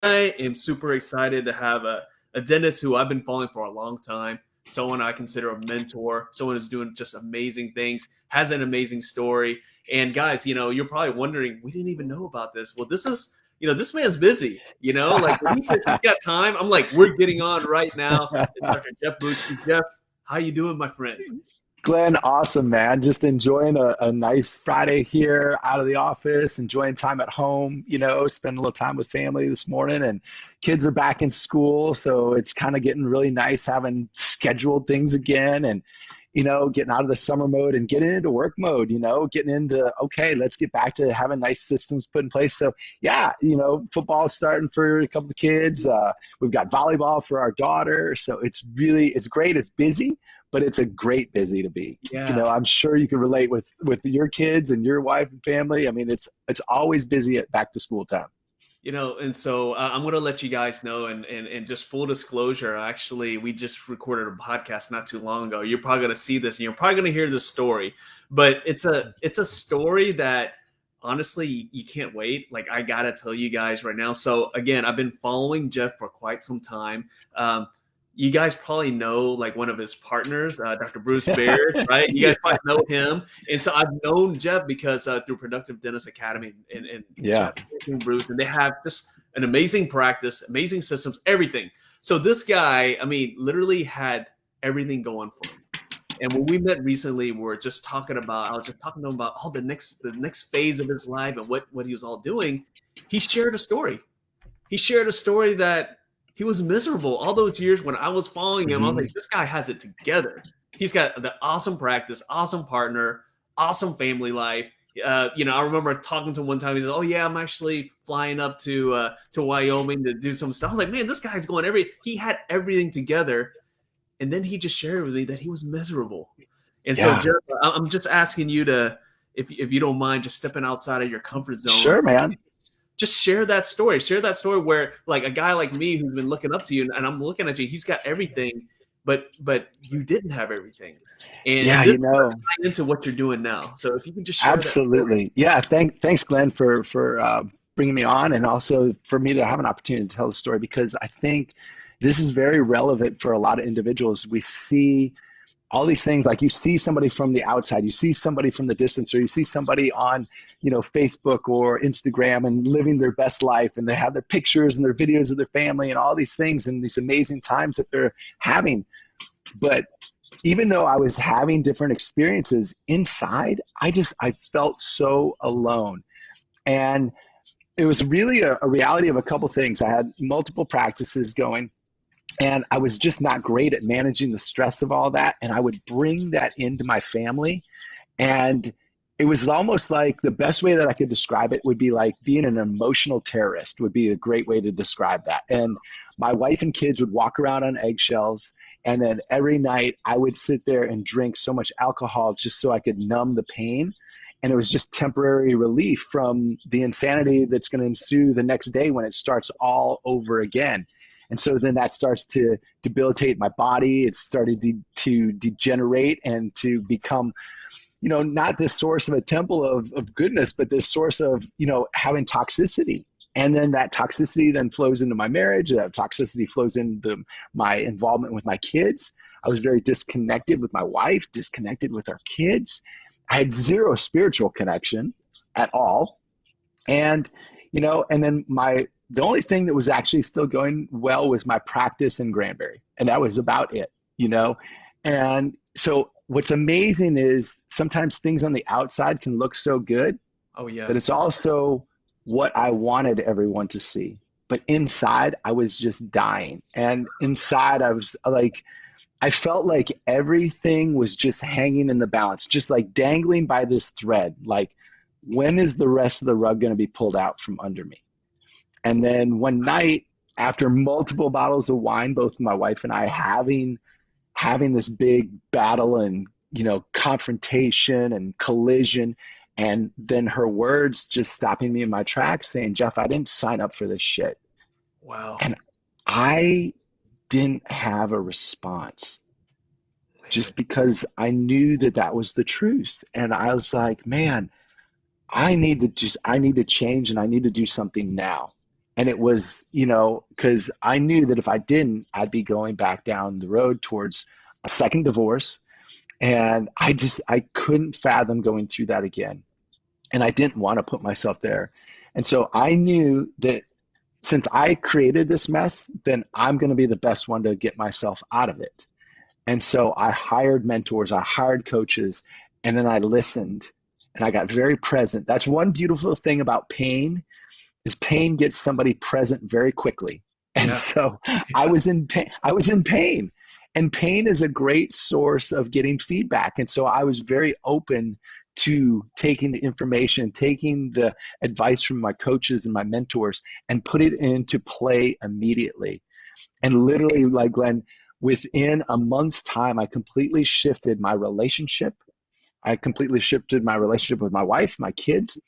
I am super excited to have a dentist who I've been following for a long time, someone I consider a mentor, someone who's doing just amazing things, has an amazing story. And guys, you're probably wondering, we didn't even know about this. Well, this man's busy, like when he says he's got time, I'm like, we're getting on right now. It's Dr. Jeff Buske. Jeff, how you doing, my friend? Glenn, awesome, man. Just enjoying a nice Friday here out of the office, enjoying time at home, spending a little time with family this morning. And kids are back in school. So it's kind of getting really nice having scheduled things again and, getting out of the summer mode and getting into work mode, getting into, okay, let's get back to having nice systems put in place. So, yeah, football's starting for a couple of kids. We've got volleyball for our daughter. So it's great. It's busy, but it's a great busy to be. Yeah. I'm sure you can relate with your kids and your wife and family. I mean, it's always busy at back to school time. And so I'm going to let you guys know, and just full disclosure, actually, we just recorded a podcast not too long ago. You're probably going to see this, and you're probably going to hear this story, but it's a story that honestly you can't wait. Like, I got to tell you guys right now. So again, I've been following Jeff for quite some time. You guys probably know like one of his partners, Dr. Bruce Baird, right? You guys probably know him. And so I've known Jeff because through Productive Dentist Academy and Yeah. Jeff and Bruce, and they have just an amazing practice, amazing systems, everything. So this guy, I mean, literally had everything going for him. And when we met recently, I was just talking to him about all the next phase of his life and what he was all doing. He shared a story. He shared a story that he was miserable all those years when I was following him. I was like, this guy has it together. He's got the awesome practice, awesome partner, awesome family life. I remember talking to him one time. He said, "Oh yeah, I'm actually flying up to Wyoming to do some stuff." I was like, "Man, this guy's he had everything together." And then he just shared with me that he was miserable. And so, Yeah. Jeff, I'm just asking you to, if you don't mind, just stepping outside of your comfort zone. Sure, man. Just share that story. Share that story where, like, a guy like me who's been looking up to you, and I'm looking at you. He's got everything, but you didn't have everything, and Yeah, this ties into what you're doing now. So if you can just share that story. absolutely. Yeah. Thanks, Glenn, for bringing me on, and also for me to have an opportunity to tell the story, because I think this is very relevant for a lot of individuals. We see all these things, like you see somebody from the outside, you see somebody from the distance, or you see somebody on, Facebook or Instagram and living their best life, and they have their pictures and their videos of their family and all these things and these amazing times that they're having. But even though I was having different experiences inside, I felt so alone. And it was really a reality of a couple things. I had multiple practices going, and I was just not great at managing the stress of all that. And I would bring that into my family. And it was almost like, the best way that I could describe it would be like being an emotional terrorist would be a great way to describe that. And my wife and kids would walk around on eggshells. And then every night I would sit there and drink so much alcohol just so I could numb the pain. And it was just temporary relief from the insanity that's going to ensue the next day when it starts all over again. And so then that starts to debilitate my body. It started to degenerate and to become, not this source of a temple of goodness, but this source of, having toxicity. And then that toxicity then flows into my marriage. That toxicity flows into my involvement with my kids. I was very disconnected with my wife, disconnected with our kids. I had zero spiritual connection at all. And, and then the only thing that was actually still going well was my practice in Granbury. And that was about it, And so what's amazing is sometimes things on the outside can look so good, Oh yeah. but it's also what I wanted everyone to see. But inside, I was just dying. And inside, I was like, I felt like everything was just hanging in the balance, just like dangling by this thread. Like, when is the rest of the rug going to be pulled out from under me? And then one night, after multiple bottles of wine, both my wife and I having this big battle and, confrontation and collision, and then her words just stopping me in my tracks saying, "Jeff, I didn't sign up for this shit." Wow. And I didn't have a response, just because I knew that that was the truth. And I was like, man, I need to change, and I need to do something now. And it was, because I knew that if I didn't, I'd be going back down the road towards a second divorce. And I couldn't fathom going through that again. And I didn't want to put myself there. And so I knew that since I created this mess, then I'm going to be the best one to get myself out of it. And so I hired mentors, I hired coaches, and then I listened and I got very present. That's one beautiful thing about pain is pain gets somebody present very quickly. And Yeah. so I was in pain. I was in pain. And pain is a great source of getting feedback. And so I was very open to taking the information, taking the advice from my coaches and my mentors and put it into play immediately. And literally, like Glenn, within a month's time, I completely shifted my relationship. I completely shifted my relationship with my wife, my kids.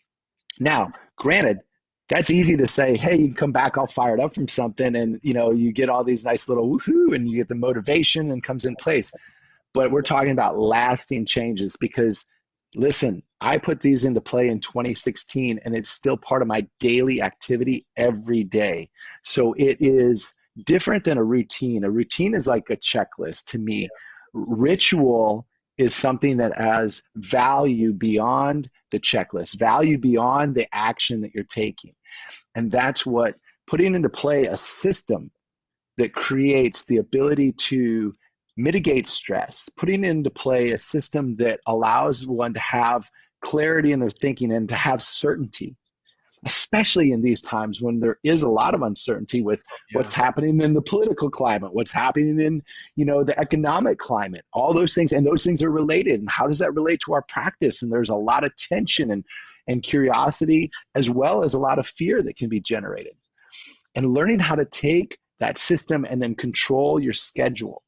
Now, granted, that's easy to say, hey, you can come back all fired up from something and you get all these nice little woohoo and you get the motivation and comes in place. But we're talking about lasting changes because listen, I put these into play in 2016 and it's still part of my daily activity every day. So it is different than a routine. A routine is like a checklist to me. Ritual is something that has value beyond the checklist, value beyond the action that you're taking. And that's what putting into play a system that creates the ability to mitigate stress, putting into play a system that allows one to have clarity in their thinking and to have certainty, especially in these times when there is a lot of uncertainty with what's happening in the political climate, what's happening in, the economic climate, all those things. And those things are related. And how does that relate to our practice? And there's a lot of tension and curiosity, as well as a lot of fear that can be generated. And learning how to take that system and then control your schedule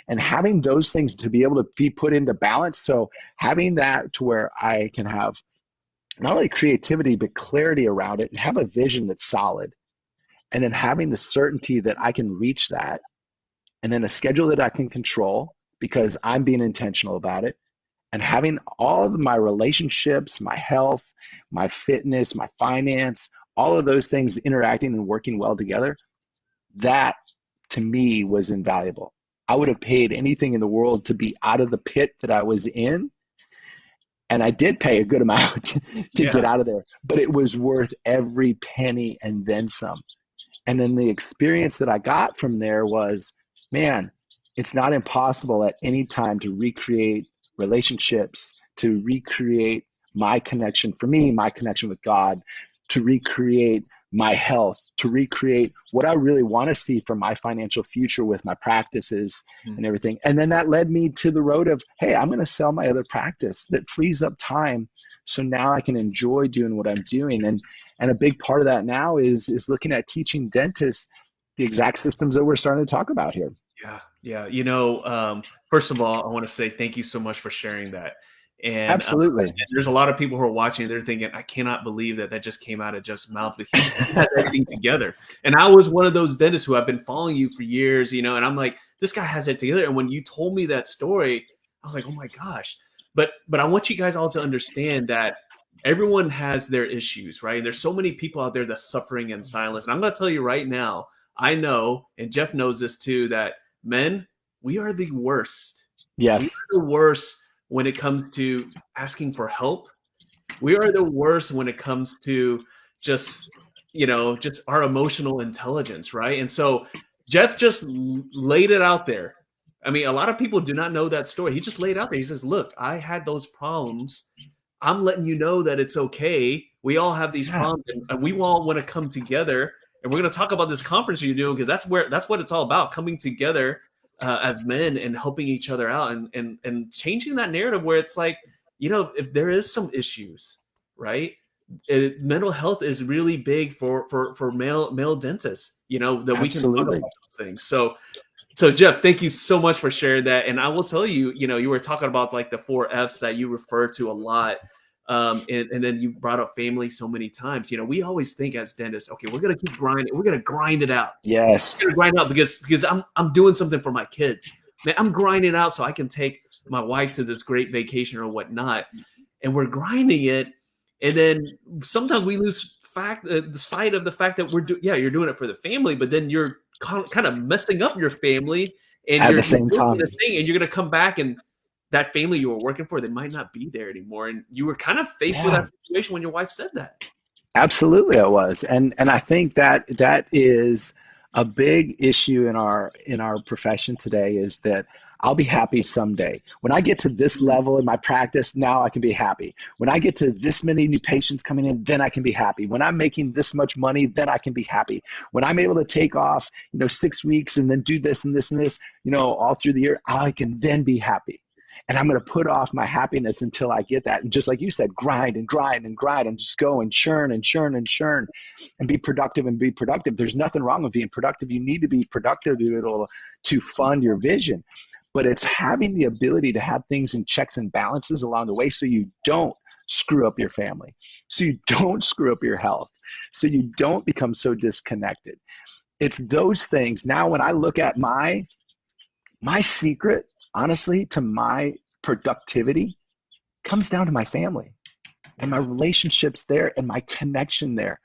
and having those things to be able to be put into balance. So having that to where I can have not only creativity, but clarity around it and have a vision that's solid. And then having the certainty that I can reach that. And then a schedule that I can control because I'm being intentional about it. And having all of my relationships, my health, my fitness, my finance, all of those things interacting and working well together, that to me was invaluable. I would have paid anything in the world to be out of the pit that I was in. And I did pay a good amount to get out of there, but it was worth every penny and then some. And then the experience that I got from there was, man, it's not impossible at any time to recreate relationships, to recreate my connection, for me, my connection with God, to recreate my health, to recreate what I really want to see for my financial future with my practices and everything. And then that led me to the road of, hey, I'm going to sell my other practice that frees up time. So now I can enjoy doing what I'm doing. And a big part of that now is looking at teaching dentists the exact systems that we're starting to talk about here. Yeah. First of all, I want to say thank you so much for sharing that. And absolutely. And there's a lot of people who are watching. They're thinking, I cannot believe that just came out of Jeff's mouth, but he has everything together. And I was one of those dentists who have been following you for years, and I'm like, this guy has it together. And when you told me that story, I was like, oh my gosh. But I want you guys all to understand that everyone has their issues, right? And there's so many people out there that's suffering in silence. And I'm going to tell you right now, I know, and Jeff knows this too, that men, we are the worst. Yes. We are the worst when it comes to asking for help. We are the worst when it comes to just our emotional intelligence, right? And so Jeff just laid it out there. I mean, a lot of people do not know that story. He just laid out there. He says, look, I had those problems. I'm letting you know that it's okay. We all have these problems, and we all want to come together. And we're going to talk about this conference you're doing, because that's what it's all about, coming together as men and helping each other out and changing that narrative where it's like, if there is some issues, right? Mental health is really big for male dentists, that we can talk about those things. So Jeff, thank you so much for sharing that. And I will tell you, you were talking about like the 4 F's that you refer to a lot. And then you brought up family so many times. We always think as dentists, okay, we're gonna keep grinding. We're gonna grind it out. Yes, we're gonna grind out because I'm doing something for my kids. Man, I'm grinding out so I can take my wife to this great vacation or whatnot. And we're grinding it, and then sometimes we lose the side of the fact that you're doing it for the family, but then you're kind of messing up your family, and At you're the same doing time. this thing, and you're going to come back, and that family you were working for, they might not be there anymore. And you were kind of faced with Yeah. that situation when your wife said that. Absolutely, I was, and I think that that is a big issue in our profession today. Is that I'll be happy someday when I get to this Mm, level in my practice. Now I can be happy when I get to this many new patients coming in. Then I can be happy when I'm making this much money. Then I can be happy when I'm able to take off, 6 weeks and then do this and this and this, all through the year. I can then be happy. And I'm going to put off my happiness until I get that. And just like you said, grind and grind and grind and just go and churn and churn and churn and be productive and be productive. There's nothing wrong with being productive. You need to be productive to fund your vision. But it's having the ability to have things in checks and balances along the way so you don't screw up your family, so you don't screw up your health, so you don't become so disconnected. It's those things. Now, when I look at my secret, honestly, to my productivity comes down to my family and my yeah. relationships there and my connection there.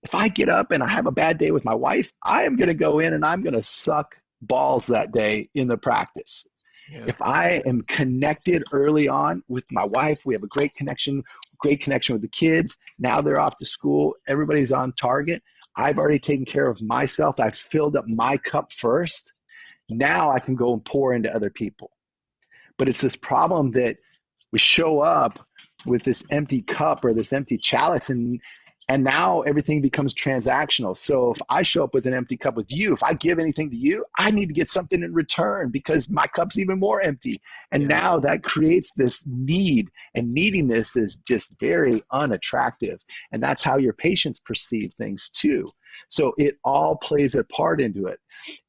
If I get up and I have a bad day with my wife, I am going to go in and I'm going to suck balls that day in the practice. Yeah. If I am connected early on with my wife, we have a great connection with the kids. Now they're off to school. Everybody's on target. I've already taken care of myself. I've filled up my cup first. Now I can go and pour into other people. But it's this problem that we show up with this empty cup or this empty chalice, and now everything becomes transactional. So if I show up with an empty cup with you, if I give anything to you, I need to get something in return because my cup's even more empty. And Yeah. now that creates this need, and neediness is just very unattractive. And that's how your patients perceive things too. So it all plays a part into it.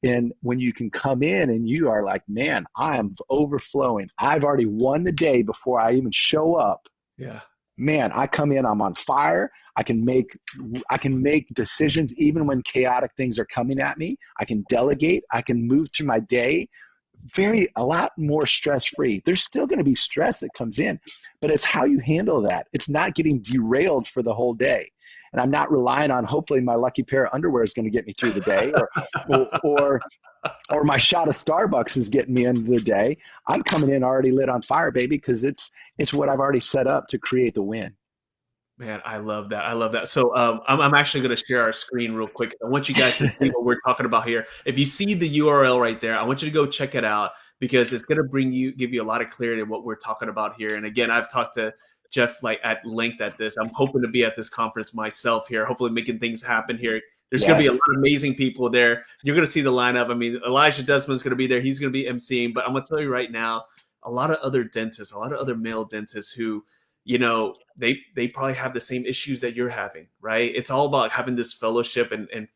And when you can come in and you are like, man, I am overflowing. I've already won the day before I even show up. Yeah. Man, I come in, I'm on fire. I can make decisions even when chaotic things are coming at me. I can delegate. I can move through my day a lot more stress free. There's still going to be stress that comes in, but it's how you handle that. It's not getting derailed for the whole day. And I'm not relying on hopefully my lucky pair of underwear is going to get me through the day or or my shot of Starbucks is getting me into the day. I'm coming in already lit on fire, baby, because it's what I've already set up to create the win. Man, I love that. I love that. So I'm actually going to share our screen real quick. I want you guys to see what we're talking about here. If you see the URL right there, I want you to go check it out because it's going to give you a lot of clarity of what we're talking about here. And again, I've talked to Jeff like at length at this. I'm hoping to be at this conference myself here, hopefully making things happen here. There's going to be a Yes. lot of amazing people there. You're going to see the lineup. I mean, Elijah Desmond's going to be there. He's going to be emceeing. But I'm going to tell you right now, a lot of other dentists, a lot of other male dentists who, they probably have the same issues that you're having, right? It's all about having this fellowship and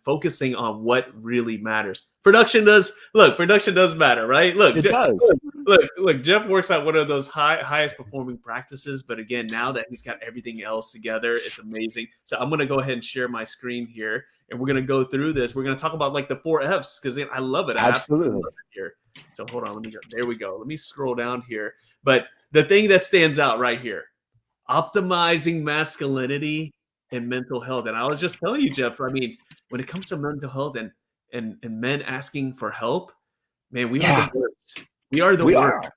focusing on what really matters. Production does matter, right? Look, It does. look, Jeff works at one of those highest performing practices, but again, now that he's got everything else together, it's amazing. So I'm going to go ahead and share my screen here, and we're going to go through this. We're going to talk about like the 4 F's because I love it. I absolutely Absolutely. love it here. So hold on, there we go. Let me scroll down here. But the thing that stands out right here, optimizing masculinity and mental health. And I was just telling you, Jeff, I mean, when it comes to mental health and men asking for help, man, we are the Yeah, worst. We are the we worst. are.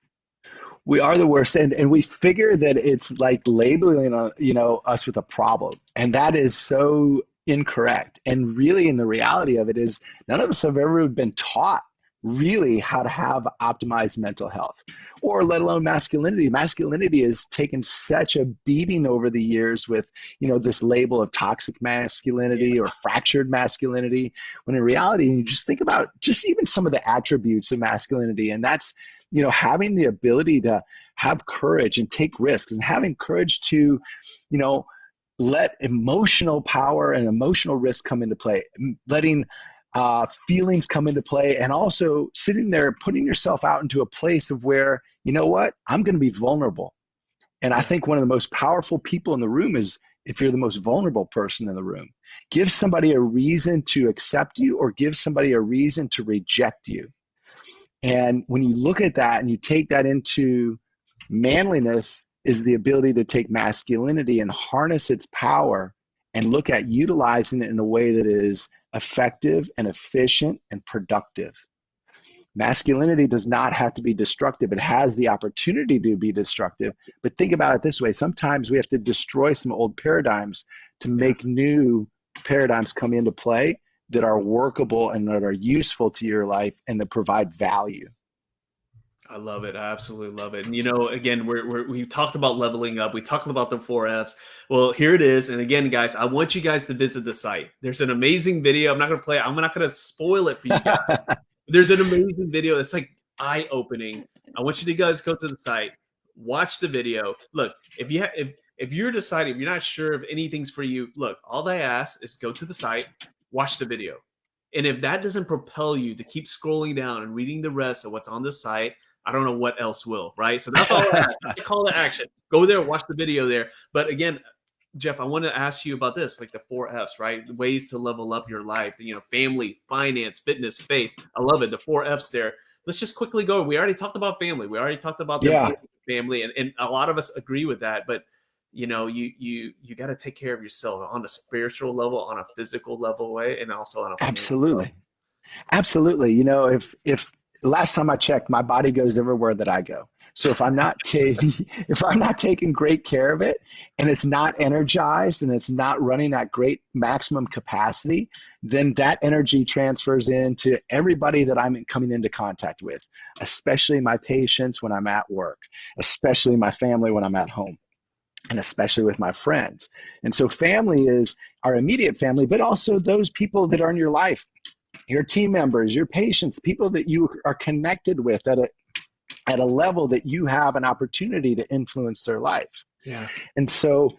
We are the worst, and we figure that it's like labeling us with a problem, and that is so incorrect. And really, in the reality of it is, none of us have ever been taught really how to have optimized mental health, or let alone masculinity. Masculinity has taken such a beating over the years with this label of toxic masculinity or fractured masculinity, when in reality, you just think about just even some of the attributes of masculinity, and that's having the ability to have courage and take risks, and having courage to, let emotional power and emotional risk come into play, letting feelings come into play, and also sitting there, putting yourself out into a place of where, what, I'm going to be vulnerable. And I Yeah. think one of the most powerful people in the room is if you're the most vulnerable person in the room. Give somebody a reason to accept you, or give somebody a reason to reject you. And when you look at that and you take that into manliness, is the ability to take masculinity and harness its power and look at utilizing it in a way that is effective and efficient and productive. Masculinity does not have to be destructive. It has the opportunity to be destructive. But think about it this way. Sometimes we have to destroy some old paradigms to make new paradigms come into play that are workable and that are useful to your life and that provide value. I love it. I absolutely love it. And, again, we talked about leveling up. We talked about the 4Fs. Well, here it is. And again, guys, I want you guys to visit the site. There's an amazing video. I'm not going to play it. I'm not going to spoil it for you guys. There's an amazing video. It's like eye-opening. I want you to guys go to the site, watch the video. Look, if you're deciding, if you're not sure if anything's for you, look, all I ask is go to the site, watch the video. And if that doesn't propel you to keep scrolling down and reading the rest of what's on the site, I don't know what else will, right? So that's all I ask. I call to action. Go there, watch the video there. But again, Jeff, I want to ask you about this, like the 4Fs, right? Ways to level up your life, family, finance, fitness, faith. I love it. The 4Fs there. Let's just quickly go. We already talked about family. We already talked about the family, and a lot of us agree with that. But you got to take care of yourself on a spiritual level, on a physical level way, and also on a absolutely. If last time I checked, my body goes everywhere that I go. So if I'm not taking great care of it, and it's not energized and it's not running at great maximum capacity, then that energy transfers into everybody that I'm coming into contact with, especially my patients when I'm at work, especially my family when I'm at home, and especially with my friends. And so family is our immediate family, but also those people that are in your life, your team members, your patients, people that you are connected with at a level that you have an opportunity to influence their life. Yeah. And so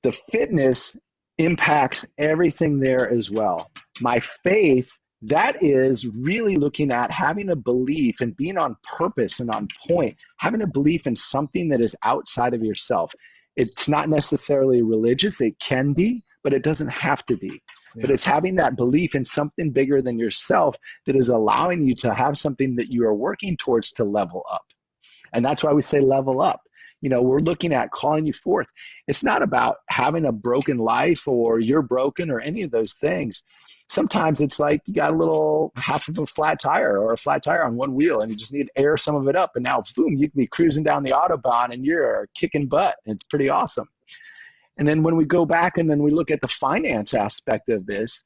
the fitness impacts everything there as well. My faith, that is really looking at having a belief and being on purpose and on point, having a belief in something that is outside of yourself. It's not necessarily religious. It can be, but it doesn't have to be. But it's having that belief in something bigger than yourself that is allowing you to have something that you are working towards to level up. And that's why we say level up. We're looking at calling you forth. It's not about having a broken life or you're broken or any of those things. Sometimes it's like you got a little half of a flat tire or a flat tire on one wheel and you just need to air some of it up. And now, boom, you can be cruising down the Autobahn and you're kicking butt. It's pretty awesome. And then when we go back and then we look at the finance aspect of this,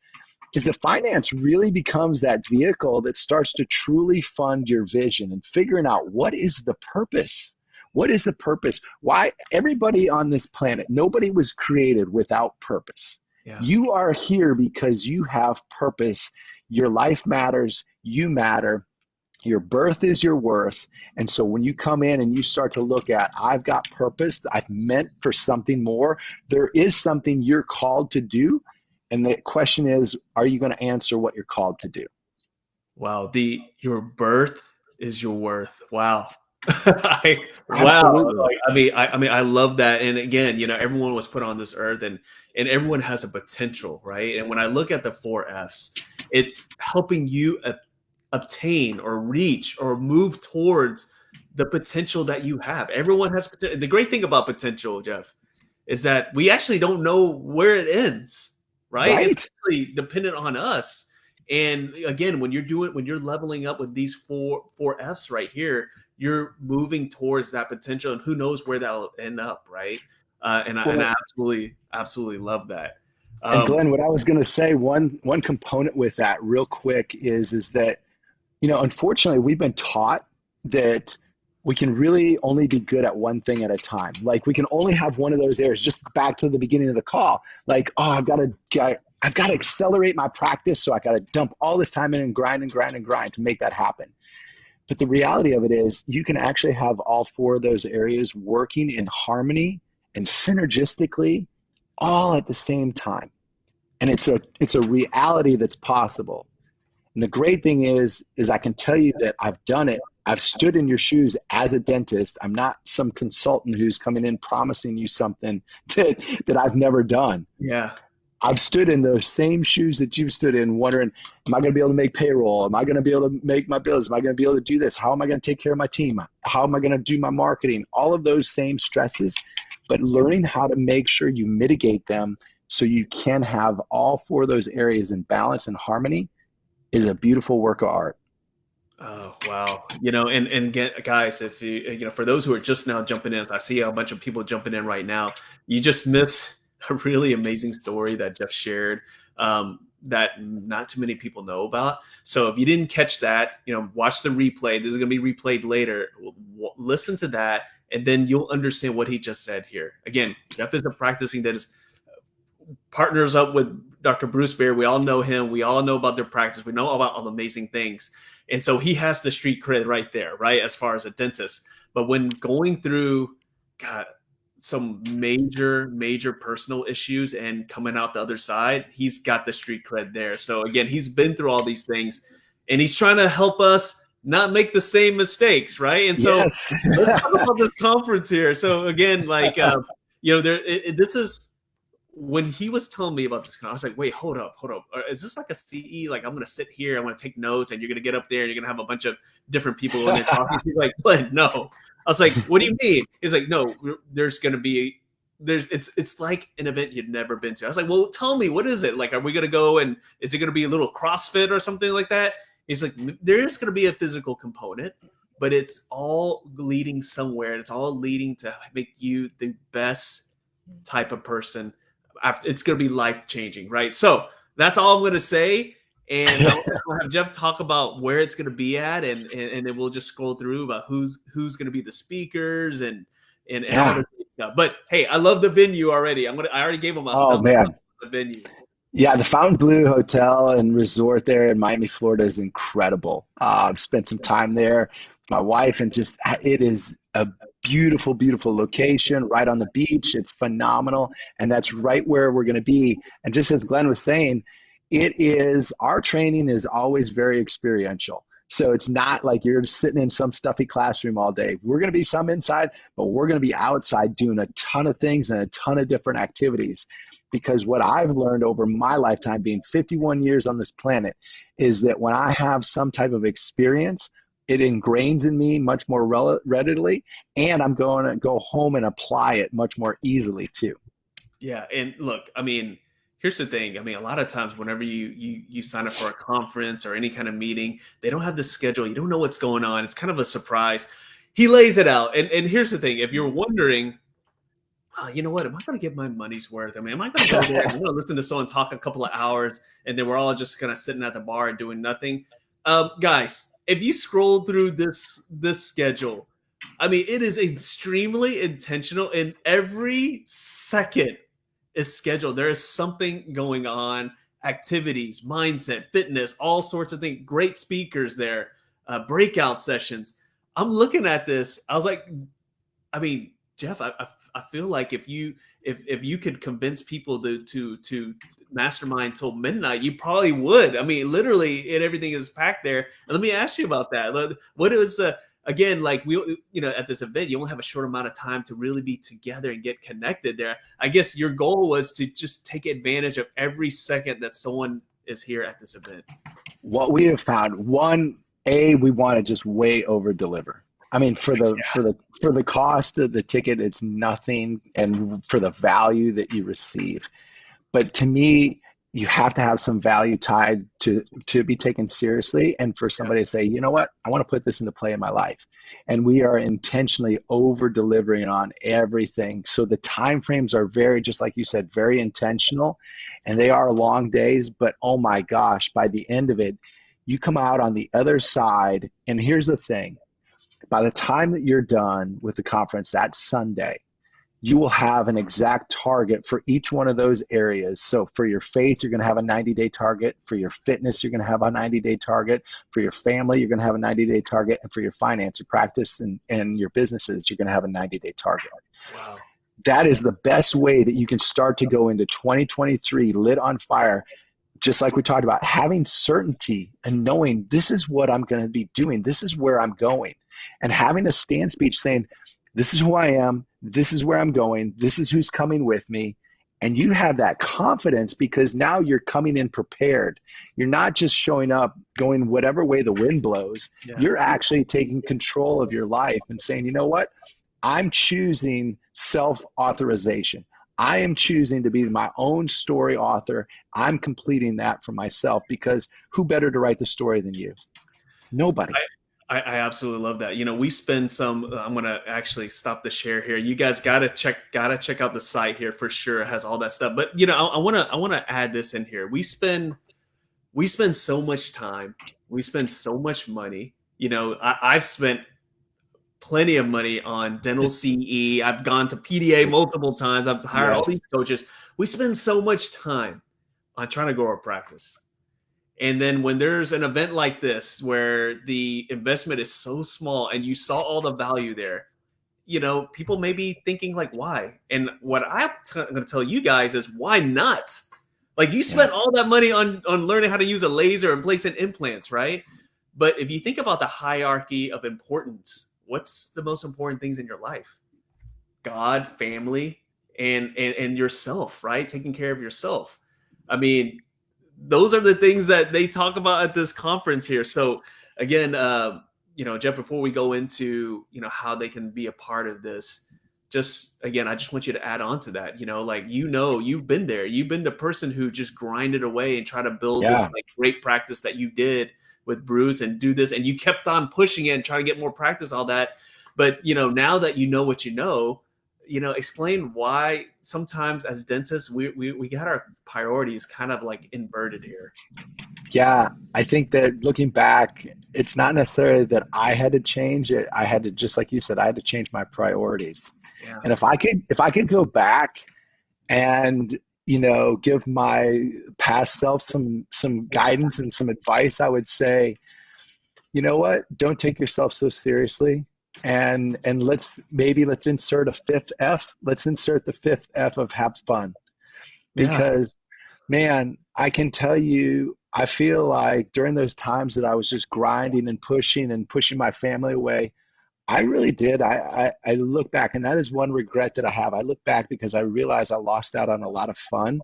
is the finance really becomes that vehicle that starts to truly fund your vision and figuring out what is the purpose? What is the purpose? Why everybody on this planet, nobody was created without purpose. Yeah. You are here because you have purpose. Your life matters. You matter. Your birth is your worth. And so when you come in and you start to look at, I've got purpose, I've meant for something more, there is something you're called to do. And the question is, are you going to answer what you're called to do? Wow. Your birth is your worth. Wow. Absolutely. Wow. I love that. And again, everyone was put on this earth and everyone has a potential, right? And when I look at the 4Fs, it's helping you obtain or reach or move towards the potential that you have. Everyone has potential. The great thing about potential, Jeff, is that we actually don't know where it ends, right? It's actually dependent on us. And again, when you're leveling up with these four Fs right here, you're moving towards that potential, and who knows where that'll end up, right? And I absolutely love that. And Glenn, what I was going to say, one component with that real quick is that, unfortunately, we've been taught that we can really only be good at one thing at a time. Like we can only have one of those areas. Just back to the beginning of the call, like, oh, I've got to accelerate my practice, so I got to dump all this time in and grind to make that happen. But the reality of it is you can actually have all four of those areas working in harmony and synergistically all at the same time. And it's a reality that's possible. And the great thing is I can tell you that I've done it. I've stood in your shoes as a dentist. I'm not some consultant who's coming in promising you something that I've never done. Yeah. I've stood in those same shoes that you've stood in, wondering, am I going to be able to make payroll? Am I going to be able to make my bills? Am I going to be able to do this? How am I going to take care of my team? How am I going to do my marketing? All of those same stresses, but learning how to make sure you mitigate them so you can have all four of those areas in balance and harmony is a beautiful work of art. Oh wow! And get guys, if for those who are just now jumping in, I see a bunch of people jumping in right now. You just missed a really amazing story that Jeff shared, that not too many people know about. So if you didn't catch that, watch the replay. This is going to be replayed later. Listen to that, and then you'll understand what he just said here. Again, Jeff is a practicing dentist, partners up with Dr. Bruce Bear. We all know him. We all know about their practice. We know about all the amazing things. And so he has the street cred right there, right? As far as a dentist. But when going through, God, some major personal issues and coming out the other side, he's got the street cred there. So again, he's been through all these things and he's trying to help us not make the same mistakes, right? And so Yes. let's talk about this conference here. So again, this is, when he was telling me about this, I was like, wait, hold up. Is this like a CE? Like, I'm going to sit here, I'm going to take notes, and you're going to get up there, and you're going to have a bunch of different people in there talking. He's like, Glenn, no. I was like, what do you mean? He's like, no, there's going to be, it's like an event you'd never been to. I was like, well, tell me, what is it? Like, are we going to go, and is it going to be a little CrossFit or something like that? He's like, there is going to be a physical component, but it's all leading somewhere. And it's all leading to make you the best type of person. It's going to be life-changing, right? So that's all I'm going to say. And I'll have Jeff talk about where it's going to be at, and then we'll just scroll through about who's going to be the speakers and all the stuff. But hey, I love the venue already. I already gave him a thumbs up on the venue. Yeah, the Fontainebleau Hotel and Resort there in Miami, Florida is incredible. I've spent some time there with my wife, and just it is a beautiful, beautiful location right on the beach. It's phenomenal, and that's right where we're going to be. And just as Glenn was saying, our training is always very experiential. So it's not like you're sitting in some stuffy classroom all day. We're going to be some inside, but we're going to be outside doing a ton of things and a ton of different activities. Because what I've learned over my lifetime, being 51 years on this planet, is that when I have some type of experience, it ingrains in me much more readily, and I'm going to go home and apply it much more easily too. Yeah, and look, I mean, here's the thing. I mean, a lot of times whenever you sign up for a conference or any kind of meeting, they don't have the schedule. You don't know what's going on. It's kind of a surprise. He lays it out. And here's the thing. If you're wondering, you know what, am I going to get my money's worth? I mean, am I going to go there and listen to someone talk a couple of hours and then we're all just kind of sitting at the bar and doing nothing? Guys, if you scroll through this schedule, I mean, it is extremely intentional, and every second is scheduled. There is something going on, activities, mindset, fitness, all sorts of things. Great speakers there, breakout sessions. I'm looking at this. I was like, I mean, Jeff, I feel like if you could convince people to mastermind till midnight, you probably would. I mean, literally, everything is packed there. And let me ask you about that. What is again, like at this event, you only have a short amount of time to really be together and get connected there. I guess your goal was to just take advantage of every second that someone is here at this event. What we have found, we want to just way over deliver. I mean, for the cost of the ticket, it's nothing, and for the value that you receive. But to me, you have to have some value tied to be taken seriously, and for somebody to say, you know what, I want to put this into play in my life. And we are intentionally over delivering on everything. So the time frames are very, just like you said, very intentional, and they are long days. But oh my gosh, by the end of it, you come out on the other side. And here's the thing. By the time that you're done with the conference that Sunday, you will have an exact target for each one of those areas. So for your faith, you're going to have a 90-day target. For your fitness, you're going to have a 90-day target. For your family, you're going to have a 90-day target. And for your finance, your practice, and your businesses, you're going to have a 90-day target. Wow. That is the best way that you can start to go into 2023 lit on fire. Just like we talked about, having certainty and knowing this is what I'm going to be doing. This is where I'm going. And having a stand speech saying, this is who I am, this is where I'm going, this is who's coming with me. And you have that confidence because now you're coming in prepared. You're not just showing up going whatever way the wind blows. Yeah. You're actually taking control of your life and saying, you know what? I'm choosing self-authorization. I am choosing to be my own story author. I'm completing that for myself, because who better to write the story than you? Nobody. I absolutely love that. We spend some. I'm gonna actually stop the share here. You guys gotta check out the site here for sure. It has all that stuff. But I wanna add this in here. We spend so much time. We spend so much money. I've spent plenty of money on dental CE. I've gone to PDA multiple times. I've hired all Yes. these coaches. We spend so much time on trying to grow our practice. And then when there's an event like this where the investment is so small and you saw all the value there, people may be thinking like, why? And what I'm going to tell you guys is, why not? Like, you spent all that money on learning how to use a laser and placing implants, right? But if you think about the hierarchy of importance, what's the most important things in your life? God, family, and yourself, right? Taking care of yourself. I mean, those are the things that they talk about at this conference here. So again, Jeff, before we go into, how they can be a part of this, I just want you to add on to that, you've been there, you've been the person who just grinded away and try to build this Yeah. like great practice that you did with Bruce and do this. And you kept on pushing it and trying to get more practice, all that. But, now that you know what explain why sometimes as dentists, we got our priorities kind of like inverted here. Yeah, I think that looking back, it's not necessarily that I had to change it. I had to, just like you said, I had to change my priorities. Yeah. And if I could go back and, give my past self some guidance and some advice, I would say, you know what? Don't take yourself so seriously. And let's insert a fifth F. Let's insert the fifth F of have fun. Yeah. Because, man, I can tell you, I feel like during those times that I was just grinding and pushing my family away, I really did. I look back, and that is one regret that I have. I look back because I realized I lost out on a lot of fun,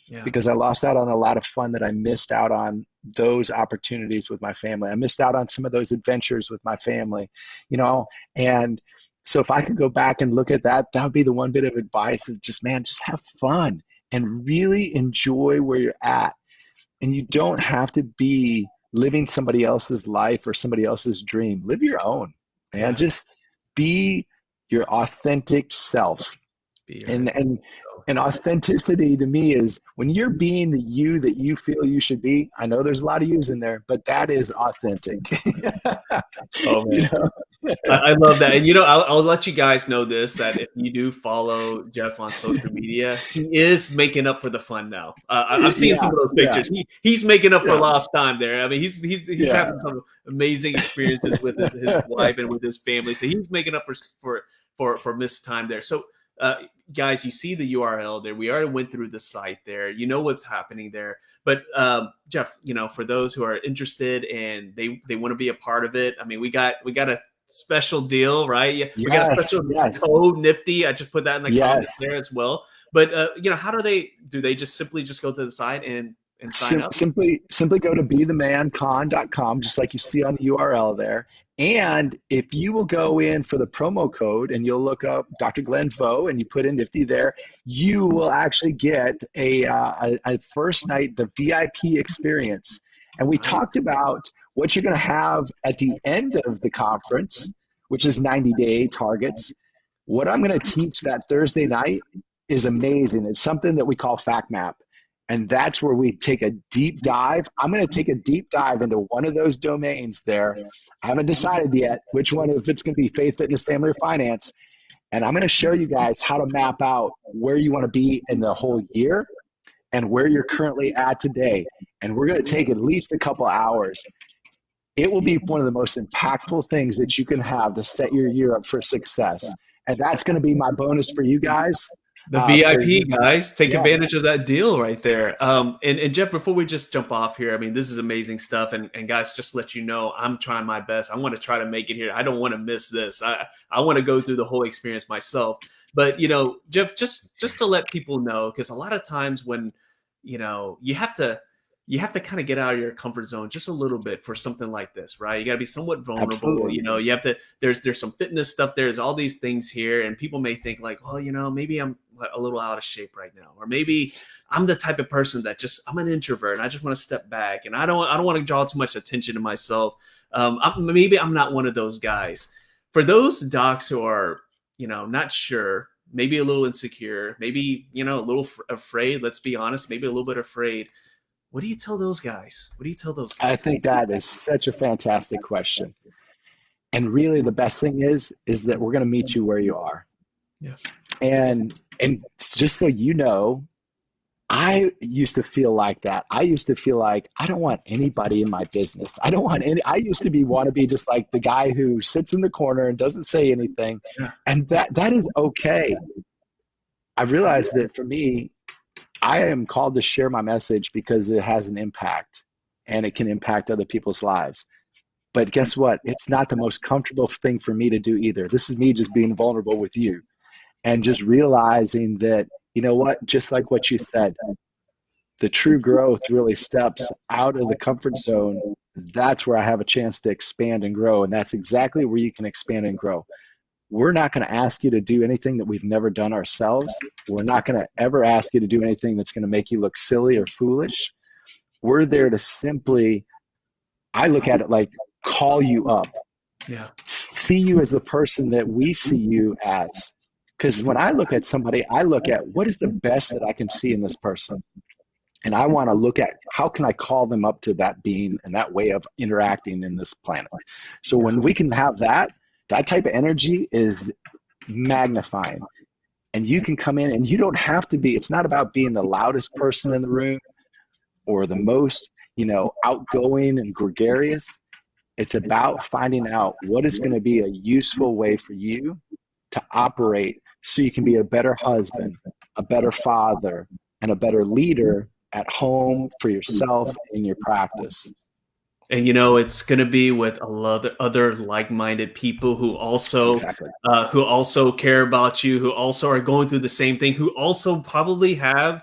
Yeah. because I lost out on a lot of fun that I missed out on those opportunities with my family. I missed out on some of those adventures with my family, and so if I could go back and look at that, that would be the one bit of advice of just, man, just have fun and really enjoy where you're at. And you don't have to be living somebody else's life or somebody else's dream. Live your own, and Yeah. just be your authentic self. Be And right. and So, and authenticity to me is when you're being the you that you feel you should be. I know there's a lot of yous in there, but that is authentic. oh you man. know? I love that. And I'll let you guys know this, that if you do follow Jeff on social media, he is making up for the fun now. I've seen some Yeah, of those yeah, pictures. He's making up for yeah, lost time there. I mean, he's yeah. having some amazing experiences with his wife and with his family. So he's making up for missed time there. So guys, you see the URL there. We already went through the site there. You know what's happening there. But Jeff, for those who are interested and they want to be a part of it, I mean, we got a special deal, right? Yeah, we got a Yes, special yes, code, Nifty. I just put that in the comments yes. there as well. But how do they just simply just go to the site and sign up? Simply go to betheman.con.com, just like you see on the URL there. And if you will go in for the promo code and you'll look up Dr. Glenn Vo and you put in Nifty there, you will actually get a first night, the VIP experience. And we Nice. talked about what you're going to have at the end of the conference, which is 90-day targets. What I'm going to teach that Thursday night is amazing. It's something that we call Fact Map. And that's where we take a deep dive. I'm going to take a deep dive into one of those domains there. I haven't decided yet which one, if it's going to be faith, fitness, family, or finance. And I'm going to show you guys how to map out where you want to be in the whole year and where you're currently at today. And we're going to take at least a couple hours. It will be one of the most impactful things that you can have to set your year up for success. And that's going to be my bonus for you guys. The For VIP guys, take yeah, advantage of that deal right there. And Jeff, before we just jump off here, I mean, this is amazing stuff. And guys, just let you know, I'm trying my best. I want to try to make it here. I don't want to miss this. I want to go through the whole experience myself. But Jeff, just to let people know, because a lot of times when you have to kind of get out of your comfort zone just a little bit for something like this, right? You got to be somewhat vulnerable. absolutely. You have to, there's some fitness stuff. There's all these things here. And people may think like, well, maybe I'm a little out of shape right now, or maybe I'm the type of person that I'm an introvert and I just want to step back and I don't want to draw too much attention to myself. Maybe I'm not one of those guys. For those docs who are, not sure, maybe a little insecure, maybe, a little afraid, let's be honest, maybe a little bit afraid. What do you tell those guys? I think that is such a fantastic question. And really the best thing is that we're going to meet you where you are. Yeah. And just so you know, I used to feel like that. I used to feel like I don't want anybody in my business. I used to want to be just like the guy who sits in the corner and doesn't say anything. Yeah. And that is okay. I realized that for me, I am called to share my message because it has an impact and it can impact other people's lives. But guess what? It's not the most comfortable thing for me to do either. This is me just being vulnerable with you and just realizing that, you know what, just like what you said, the true growth really steps out of the comfort zone. That's where I have a chance to expand and grow. And that's exactly where you can expand and grow. We're not going to ask you to do anything that we've never done ourselves. We're not going to ever ask you to do anything that's going to make you look silly or foolish. We're there to simply, I look at it like, call you up. Yeah. See you as the person that we see you as. Because when I look at somebody, I look at what is the best that I can see in this person. And I want to look at how can I call them up to that being and that way of interacting in this planet. So when we can have that type of energy is magnifying. And you can come in and you don't have to be, it's not about being the loudest person in the room or the most, outgoing and gregarious. It's about finding out what is going to be a useful way for you to operate so you can be a better husband, a better father, and a better leader at home for yourself in your practice. And it's going to be with a lot of other like-minded people who also care about you, who also are going through the same thing, who also probably have,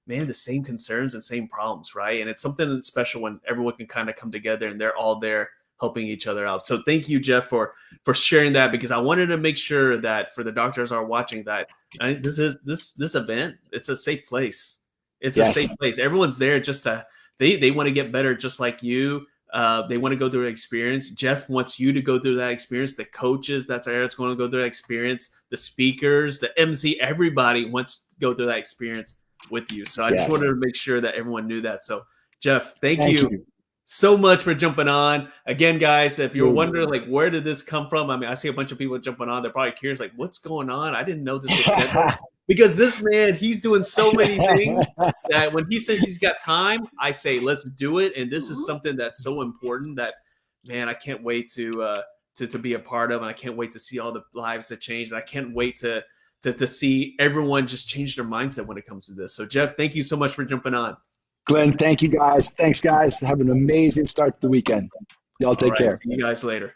the same concerns and same problems, right? And it's something special when everyone can kind of come together and they're all there helping each other out. So thank you, Jeff, for sharing that, because I wanted to make sure that for the doctors who are watching that this event, it's a safe place. It's a safe place. Everyone's there just to they want to get better, just like you. They want to go through an experience. Jeff wants you to go through that experience. The coaches that's going to go through that experience. The speakers, the MC, everybody wants to go through that experience with you. So I just wanted to make sure that everyone knew that. So Jeff, thank you so much for jumping on. Again, guys, if you're wondering, where did this come from? I see a bunch of people jumping on. They're probably curious, what's going on? I didn't know this was scheduled. Because this man, he's doing so many things that when he says he's got time, I say, let's do it. And this is something that's so important that, man, I can't wait to be a part of. And I can't wait to see all the lives that change. And I can't wait to see everyone just change their mindset when it comes to this. So, Jeff, thank you so much for jumping on. Glenn, thank you, guys. Thanks, guys. Have an amazing start to the weekend. Y'all take care. See you guys later.